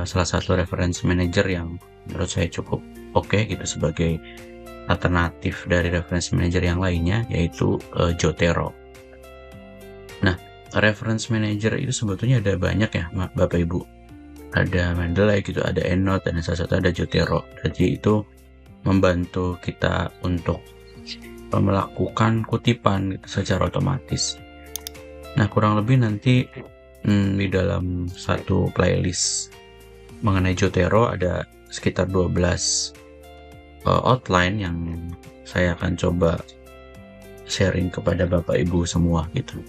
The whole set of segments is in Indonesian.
salah satu reference manager yang menurut saya cukup oke gitu sebagai alternatif dari reference manager yang lainnya, yaitu Jotero. Nah, reference manager itu sebetulnya ada banyak ya Bapak Ibu. Ada Mendeley gitu, ada EndNote, dan salah satu ada Jotero. Jadi itu membantu kita untuk melakukan kutipan gitu secara otomatis. Nah, kurang lebih nanti di dalam satu playlist mengenai Jotero ada sekitar 12 outline yang saya akan coba sharing kepada Bapak Ibu semua gitu.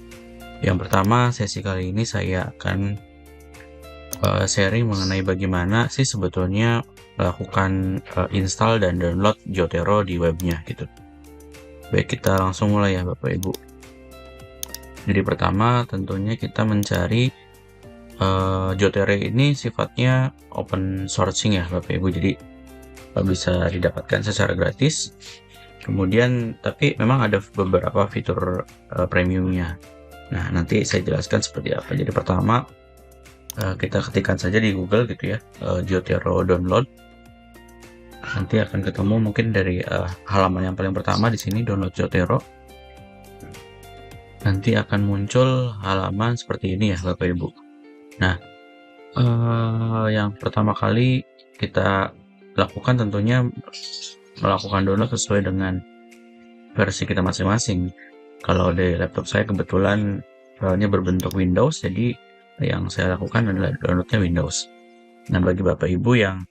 Yang pertama, sesi kali ini saya akan sharing mengenai bagaimana sih sebetulnya melakukan install dan download Jotero di webnya gitu. Baik, kita langsung mulai ya Bapak Ibu. Jadi pertama tentunya kita mencari Jotero ini sifatnya open sourcing ya Bapak Ibu, jadi bisa didapatkan secara gratis. Kemudian tapi memang ada beberapa fitur premiumnya. Nah, nanti saya jelaskan seperti apa. Jadi pertama kita ketikkan saja di Google gitu ya, Jotero download. Nanti akan ketemu mungkin dari halaman yang paling pertama di sini, download Jotero. Nanti akan muncul halaman seperti ini ya Bapak Ibu. Nah, yang pertama kali kita lakukan tentunya melakukan download sesuai dengan versi kita masing-masing. Kalau di laptop saya kebetulan filenya berbentuk Windows, jadi yang saya lakukan adalah downloadnya Windows. Nah, bagi Bapak Ibu yang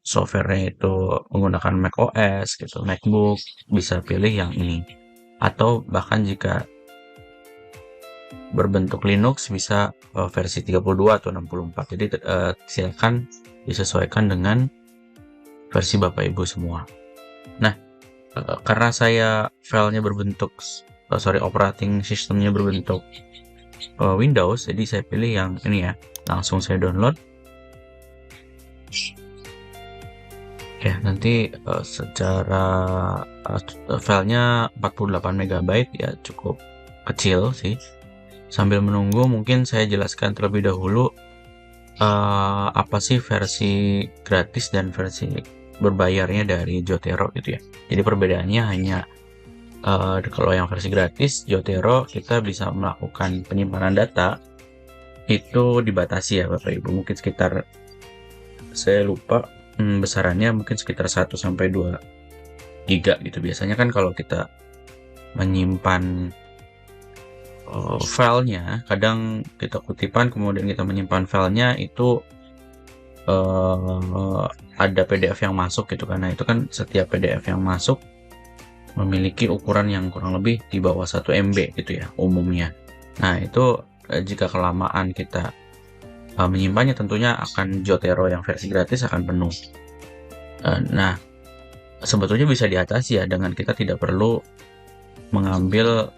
softwarenya itu menggunakan Mac OS gitu, MacBook, bisa pilih yang ini. Atau bahkan jika berbentuk Linux bisa versi 32 atau 64. Jadi silakan disesuaikan dengan versi Bapak Ibu semua. Nah, karena saya filenya berbentuk operating systemnya berbentuk Windows, jadi saya pilih yang ini ya, langsung saya download. Ya, nanti secara filenya 48 MB ya, cukup kecil sih. Sambil menunggu mungkin saya jelaskan terlebih dahulu apa sih versi gratis dan versi berbayarnya dari Jotero gitu ya. Jadi perbedaannya hanya kalau yang versi gratis Jotero kita bisa melakukan penyimpanan data itu dibatasi ya Bapak Ibu, mungkin sekitar, saya lupa besarannya, mungkin sekitar 1 sampai 2 giga gitu. Biasanya kan kalau kita menyimpan filenya, kadang kita kutipan kemudian kita menyimpan filenya itu ada PDF yang masuk gitu, karena itu kan setiap PDF yang masuk memiliki ukuran yang kurang lebih di bawah 1 MB gitu ya umumnya. Nah, itu jika kelamaan kita menyimpannya tentunya akan Jotero yang versi gratis akan penuh. Nah, sebetulnya bisa diatasi ya dengan kita tidak perlu mengambil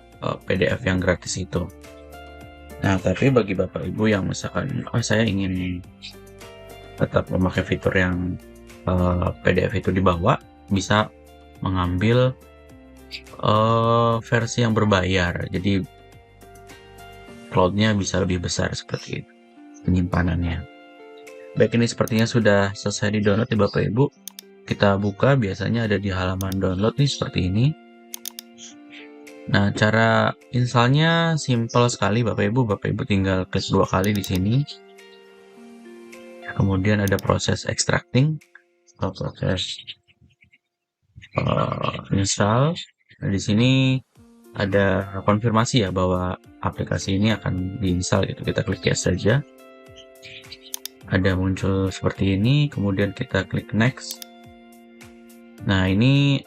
PDF yang gratis itu. Nah, tapi bagi Bapak Ibu yang misalkan saya ingin tetap memakai fitur yang PDF itu dibawa, bisa mengambil versi yang berbayar. Jadi cloud-nya bisa lebih besar seperti itu penyimpanannya. Baik, ini sepertinya sudah selesai di download ya Bapak Ibu. Kita buka, biasanya ada di halaman download nih seperti ini. Nah, cara installnya simple sekali Bapak Ibu. Bapak Ibu tinggal klik 2 kali di sini. Kemudian ada proses extracting, proses install. Nah, di sini ada konfirmasi ya bahwa aplikasi ini akan diinstal gitu. Kita klik yes saja. Ada muncul seperti ini, kemudian kita klik next. Nah, ini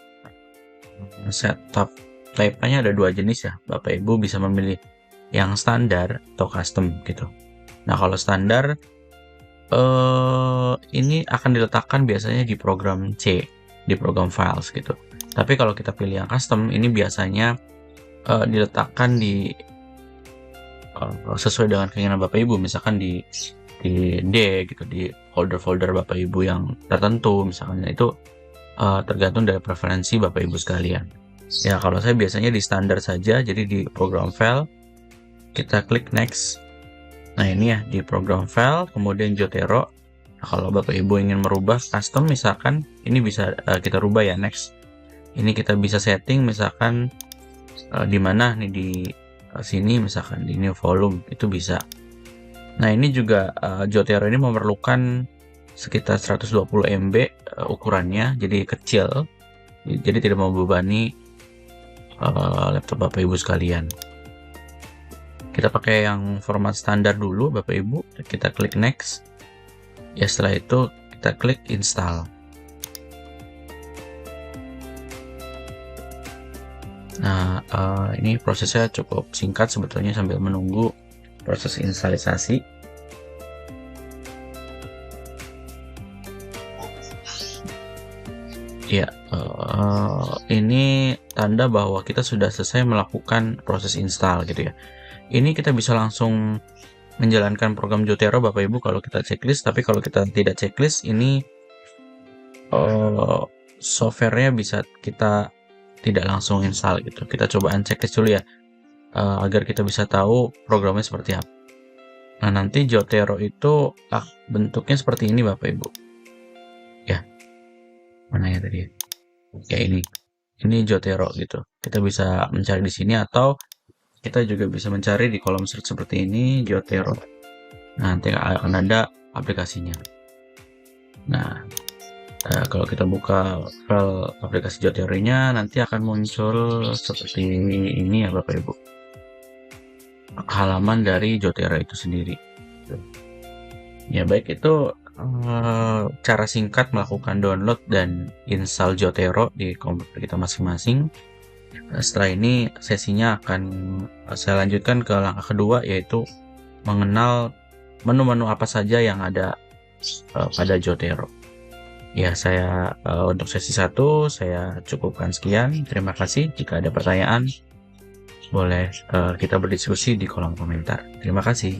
setup type-nya ada 2 jenis ya. Bapak Ibu bisa memilih yang standar atau custom gitu. Nah, kalau standar ini akan diletakkan biasanya di program C, di program files gitu. Tapi kalau kita pilih yang custom, ini biasanya diletakkan di sesuai dengan keinginan Bapak Ibu, misalkan di D gitu, di folder-folder Bapak Ibu yang tertentu misalnya. Itu tergantung dari preferensi Bapak Ibu sekalian. Ya, kalau saya biasanya di standar saja, jadi di program file kita klik next. Nah ini ya di program file, kemudian Jotero. Nah, kalau Bapak Ibu ingin merubah custom misalkan, ini bisa kita rubah ya next. Ini kita bisa setting misalkan di mana nih di sini misalkan di new volume itu bisa. Nah ini juga Jotero ini memerlukan sekitar 120 MB ukurannya, jadi kecil, jadi tidak membebani laptop Bapak Ibu sekalian. Kita pakai yang format standar dulu Bapak Ibu, kita klik next. Ya setelah itu kita klik install. Nah ini prosesnya cukup singkat sebetulnya sambil menunggu proses instalisasi. Ya, ini tanda bahwa kita sudah selesai melakukan proses install gitu ya. Ini kita bisa langsung menjalankan program Jotero Bapak Ibu kalau kita checklist, tapi kalau kita tidak checklist ini softwarenya bisa kita tidak langsung install gitu. Kita coba unchecklist dulu ya, agar kita bisa tahu programnya seperti apa. Nah nanti Jotero itu bentuknya seperti ini Bapak Ibu. Ya, mana ya tadi? Ya ini Jotero gitu. Kita bisa mencari di sini atau kita juga bisa mencari di kolom search seperti ini Jotero. Nah, nanti akan ada aplikasinya. Nah, kalau kita buka file aplikasi Jotero-nya nanti akan muncul seperti ini ya Bapak Ibu. Halaman dari Jotero itu sendiri. Ya baik, itu cara singkat melakukan download dan install Jotero di komputer kita masing-masing. Setelah ini sesinya akan saya lanjutkan ke langkah kedua, yaitu mengenal menu-menu apa saja yang ada pada Jotero. Ya saya untuk sesi 1 saya cukupkan sekian. Terima kasih. Jika ada pertanyaan boleh kita berdiskusi di kolom komentar. Terima kasih.